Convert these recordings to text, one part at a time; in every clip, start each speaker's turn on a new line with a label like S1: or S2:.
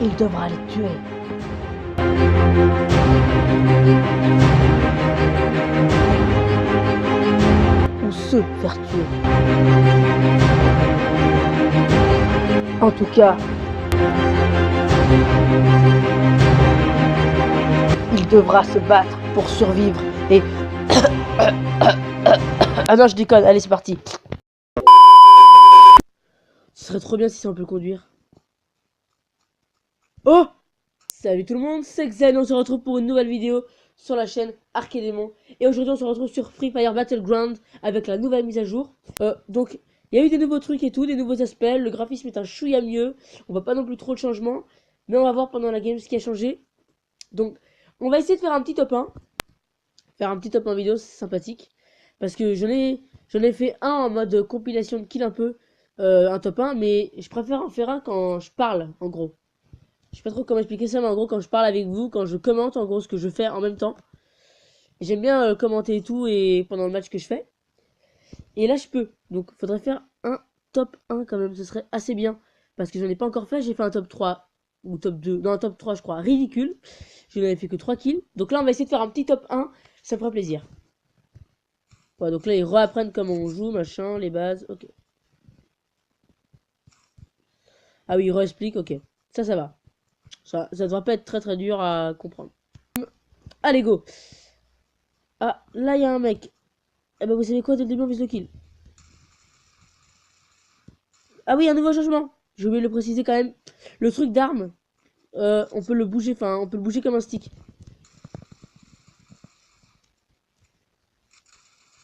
S1: Il devra les tuer. Ou se faire tuer. En tout cas, il devra se battre pour survivre et... Ah non, je déconne, allez c'est parti. Ce serait trop bien si ça on peut conduire. Oh! Salut tout le monde, c'est Xen, on se retrouve pour une nouvelle vidéo sur la chaîne Archédémon. Et aujourd'hui on se retrouve sur Free Fire Battleground avec la nouvelle mise à jour. Donc il y a eu des nouveaux trucs et tout, des nouveaux aspects, le graphisme est un chouïa mieux. On voit pas non plus trop de changements, mais on va voir pendant la game ce qui a changé. Donc on va essayer de faire un petit top 1. Faire un petit top 1 vidéo, c'est sympathique. Parce que j'en ai fait un en mode compilation de kill un peu, un top 1, mais je préfère en faire un quand je parle en gros. Je sais pas trop comment expliquer ça, mais en gros, quand je parle avec vous, quand je commente, en gros, ce que je fais en même temps. J'aime bien commenter et tout, et pendant le match que je fais. Et là, je peux. Donc, faudrait faire un top 1 quand même, ce serait assez bien. Parce que j'en ai pas encore fait, j'ai fait un top 3, ou top 2, non, un top 3, je crois, ridicule. Je n'avais fait que 3 kills. Donc là, on va essayer de faire un petit top 1, ça me fera plaisir. Voilà, donc là, ils réapprennent comment on joue, machin, les bases, ok. Ah oui, ils réexpliquent, ok. Ça va. Ça devrait pas être très dur à comprendre. Allez, go. Ah, là, il y a un mec. Eh ben, vous savez quoi, dès le début, on vise le kill. Ah oui, un nouveau changement. J'ai oublié de le préciser quand même. Le truc d'arme, on peut le bouger, enfin, on peut le bouger comme un stick.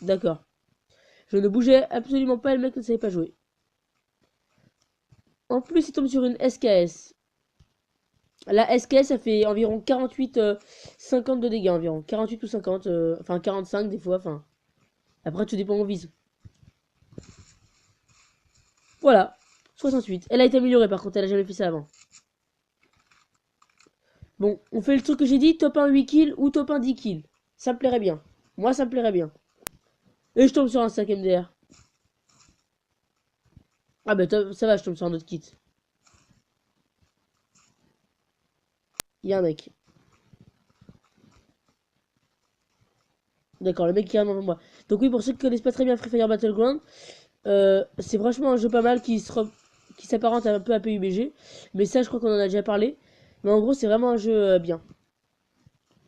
S1: D'accord. Je ne bougeais absolument pas, le mec ne savait pas jouer. En plus, il tombe sur une SKS. La SKS, ça fait environ 48, 50 de dégâts environ. 48 ou 50, enfin 45 des fois, enfin. Après, tout dépend où on vise. Voilà, 68. Elle a été améliorée par contre, elle a jamais fait ça avant. Bon, on fait le truc que j'ai dit, top 1 8 kills ou top 1 10 kills. Ça me plairait bien. Moi, ça me plairait bien. Et je tombe sur un 5 MDR. Ah bah ça va, je tombe sur un autre kit. Il y a un mec. D'accord, le mec qui est devant moi. Donc oui, pour ceux qui connaissent pas très bien Free Fire Battleground, c'est franchement un jeu pas mal qui s'apparente un peu à PUBG. Mais ça, je crois qu'on en a déjà parlé. Mais en gros, c'est vraiment un jeu bien.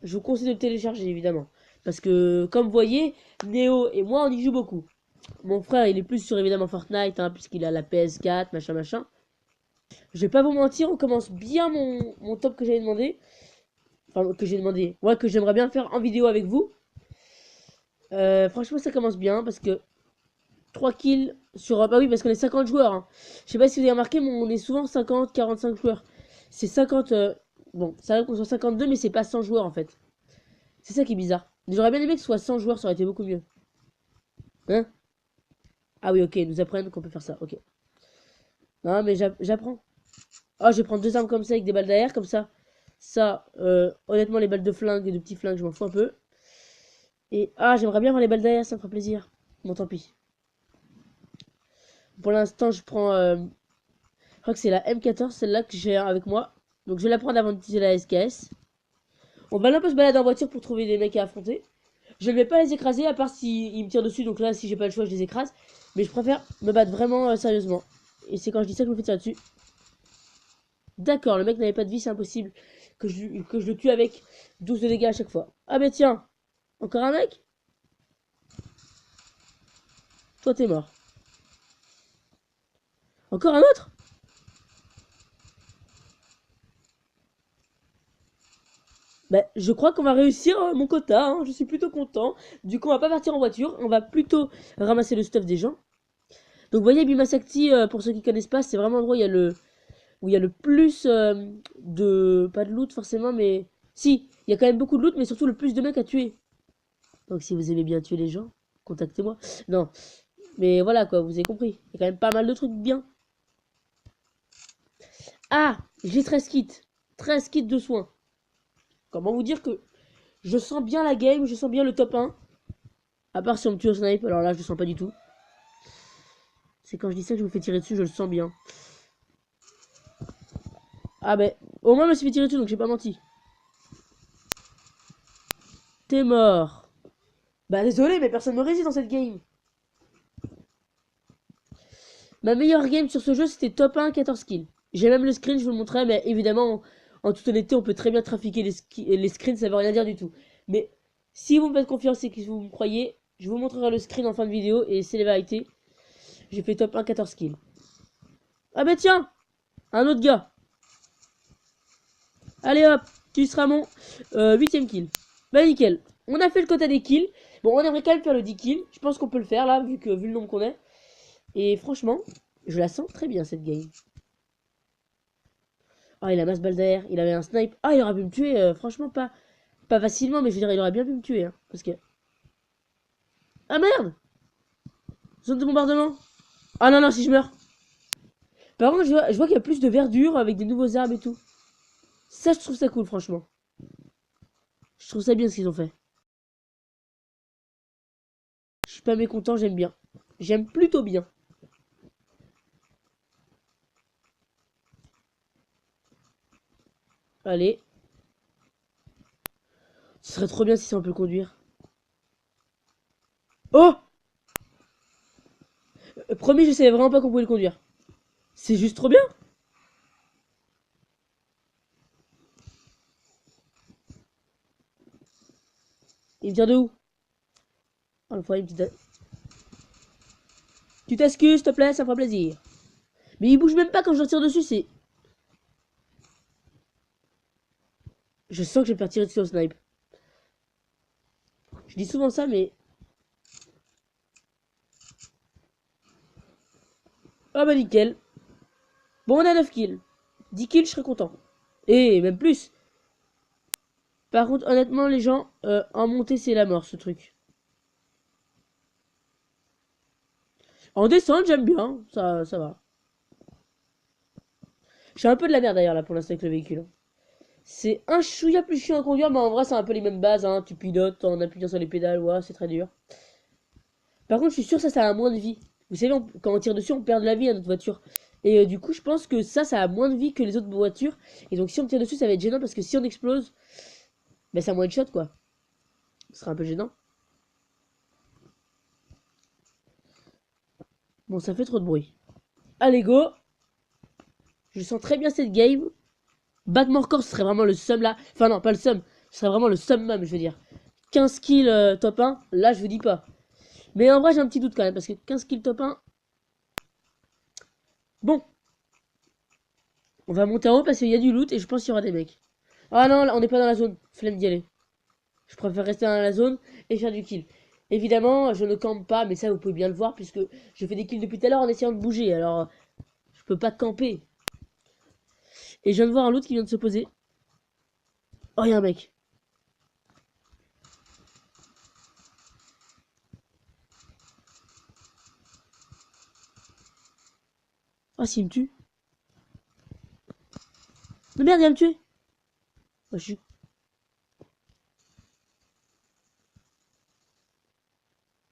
S1: Je vous conseille de le télécharger, évidemment. Parce que, comme vous voyez, Neo et moi, on y joue beaucoup. Mon frère, il est plus sur, évidemment, Fortnite, hein, puisqu'il a la PS4, machin, machin. Je vais pas vous mentir, on commence bien mon top que j'avais demandé. Enfin, que j'ai demandé. Ouais, que j'aimerais bien faire en vidéo avec vous. Franchement, ça commence bien, parce que 3 kills sur... Bah oui, parce qu'on est 50 joueurs. Hein. Je sais pas si vous avez remarqué, mais on est souvent 50, 45 joueurs. C'est 50... Bon, ça arrive qu'on soit 52, mais c'est pas 100 joueurs, en fait. C'est ça qui est bizarre. J'aurais bien aimé que ce soit 100 joueurs, ça aurait été beaucoup mieux. Hein? Ah oui, ok, ils nous apprennent qu'on peut faire ça, ok. Non, mais j'apprends. Oh, je vais prendre 2 armes comme ça avec des balles derrière, comme ça. Ça, honnêtement, les balles de flingue et de petits flingues, je m'en fous un peu. Et, ah, j'aimerais bien avoir les balles derrière, ça me ferait plaisir. Bon, tant pis. Pour l'instant, je prends... je crois que c'est la M14, celle-là que j'ai avec moi. Donc, je vais la prendre avant d'utiliser la SKS. On va un peu se balader en voiture pour trouver des mecs à affronter. Je ne vais pas les écraser, à part s'ils me tirent dessus. Donc là, si j'ai pas le choix, je les écrase. Mais je préfère me battre vraiment sérieusement. Et c'est quand je dis ça que je me fais tirer dessus. D'accord, le mec n'avait pas de vie, c'est impossible que je le tue avec 12 de dégâts à chaque fois. Ah bah tiens, encore un mec? Toi t'es mort. Encore un autre? Bah je crois qu'on va réussir mon quota, hein. Je suis plutôt content. Du coup on va pas partir en voiture, on va plutôt ramasser le stuff des gens. Donc vous voyez Bimasakti, pour ceux qui connaissent pas, c'est vraiment l'endroit où il y a le plus de... Pas de loot forcément, mais... Si, il y a quand même beaucoup de loot, mais surtout le plus de mecs à tuer. Donc si vous aimez bien tuer les gens, contactez-moi. Non, mais voilà quoi, vous avez compris. Il y a quand même pas mal de trucs bien. Ah, j'ai 13 kits. 13 kits de soins. Comment vous dire que je sens bien la game, je sens bien le top 1. À part si on me tue au snipe, alors là je le sens pas du tout. C'est quand je dis ça que je me fais tirer dessus, je le sens bien. Ah ben, Au moins, je me suis fait tirer dessus, donc j'ai pas menti. T'es mort. Bah désolé, mais personne me résiste dans cette game. Ma meilleure game sur ce jeu, c'était top 1, 14 kills. J'ai même le screen, je vous le montrerai, mais évidemment, en toute honnêteté, on peut très bien trafiquer les screens, ça veut rien dire du tout. Mais si vous me faites confiance et que vous me croyez, je vous montrerai le screen en fin de vidéo, et c'est les vérités. J'ai fait top 1, 14 kills. Ah bah tiens, un autre gars. Allez hop, tu seras mon 8ème kill. Bah nickel, on a fait le quota des kills. Bon, on aimerait quand même faire le 10 kills. Je pense qu'on peut le faire là, vu le nombre qu'on est. Et franchement, je la sens très bien cette game. Ah, il a masse balle derrière, il avait un snipe. Ah, il aurait pu me tuer, franchement, pas facilement, mais je veux dire, il aurait bien pu me tuer. Hein, parce que. Ah merde! Zone de bombardement. Ah non, non, si je meurs. Par contre, je vois qu'il y a plus de verdure avec des nouveaux arbres et tout. Ça, je trouve ça cool, franchement. Je trouve ça bien ce qu'ils ont fait. Je suis pas mécontent, j'aime bien. J'aime plutôt bien. Allez. Ce serait trop bien si ça on peut conduire. Oh! Promis, je savais vraiment pas qu'on pouvait le conduire. C'est juste trop bien. Il vient de où? Oh, le une petite... Tu t'excuses, s'il te plaît, ça me fera plaisir. Mais il bouge même pas quand je tire dessus, c'est... Je sens que je vais me faire tirer dessus au snipe. Je dis souvent ça, mais... Ah bah nickel. Bon, on a 9 kills. 10 kills, je serais content. Et même plus. Par contre, honnêtement, les gens, en montée, c'est la mort, ce truc. En descente, j'aime bien. Ça va. Je suis un peu de la merde, d'ailleurs, là, pour l'instant, avec le véhicule. C'est un chouïa plus chiant à conduire, mais en vrai, c'est un peu les mêmes bases, hein. Tu pilotes en appuyant sur les pédales, ouais, c'est très dur. Par contre, je suis sûr que ça a moins de vie. Vous savez, quand on tire dessus, on perd de la vie à notre voiture. Et du coup, je pense que ça a moins de vie que les autres voitures. Et donc, si on tire dessus, ça va être gênant parce que si on explose, ben, ça moins de shot, quoi. Ce sera un peu gênant. Bon, ça fait trop de bruit. Allez, go. Je sens très bien cette game. Battre mon record, ce serait vraiment le sum là. Enfin, non, pas le sum. Ce serait vraiment le summum, je veux dire. 15 kills top 1, là, je vous dis pas. Mais en vrai, j'ai un petit doute quand même parce que 15 kills top 1. Bon. On va monter en haut parce qu'il y a du loot et je pense qu'il y aura des mecs. Ah non, là, on n'est pas dans la zone. Flemme d'y aller. Je préfère rester dans la zone et faire du kill. Évidemment, je ne campe pas, mais ça, vous pouvez bien le voir puisque je fais des kills depuis tout à l'heure en essayant de bouger. Alors, je peux pas camper. Et je viens de voir un loot qui vient de se poser. Oh, il y a un mec. Oh, s'il me tue. Mais merde, il va me tuer. Oh, je suis...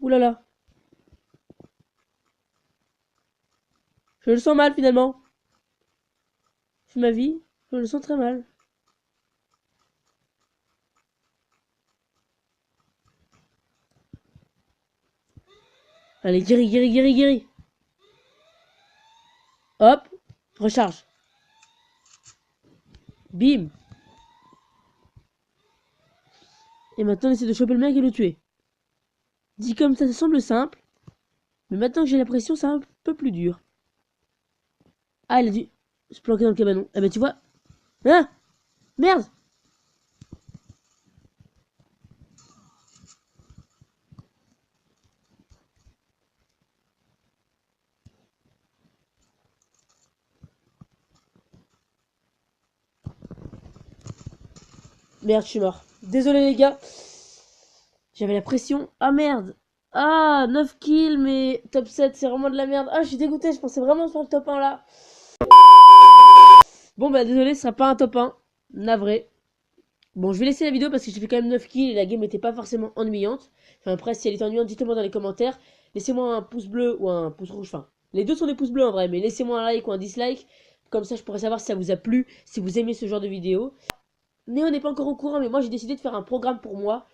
S1: Ouh là là. Je le sens mal finalement. C'est ma vie. Je le sens très mal. Allez, guéri, guéri, guéri, guéri. Hop. Recharge. Bim. Et maintenant, on essaie de choper le mec et le tuer. Dit comme ça semble simple. Mais maintenant que j'ai la pression, c'est un peu plus dur. Ah, il a dû se planquer dans le cabanon. Eh ben, tu vois. Ah! Merde! Merde, je suis mort. Désolé, les gars. J'avais la pression. Ah, merde. Ah, 9 kills, mais top 7, c'est vraiment de la merde. Ah, je suis dégoûté. Je pensais vraiment faire le top 1 là. Bon, bah, désolé, ce sera pas un top 1. Navré. Bon, je vais laisser la vidéo parce que j'ai fait quand même 9 kills et la game n'était pas forcément ennuyante. Enfin, après, si elle est ennuyante, dites-le moi dans les commentaires. Laissez-moi un pouce bleu ou un pouce rouge. Enfin, les deux sont des pouces bleus en vrai, mais laissez-moi un like ou un dislike Comme ça, je pourrais savoir si ça vous a plu, si vous aimez ce genre de vidéo. Néo n'est pas encore au courant, mais moi j'ai décidé de faire un programme pour moi.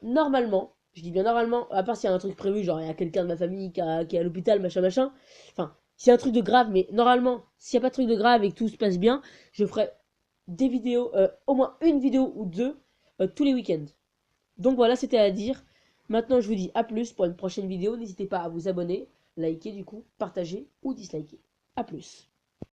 S1: Normalement, je dis bien normalement, à part s'il y a un truc prévu, genre il y a quelqu'un de ma famille qui est à l'hôpital, machin, machin. Enfin, s'il y a un truc de grave, mais normalement, s'il n'y a pas de truc de grave et que tout se passe bien, je ferai des vidéos, au moins une vidéo ou deux, tous les week-ends. Donc voilà, c'était à dire. Maintenant, je vous dis à plus pour une prochaine vidéo. N'hésitez pas à vous abonner, liker du coup, partager ou disliker. À plus.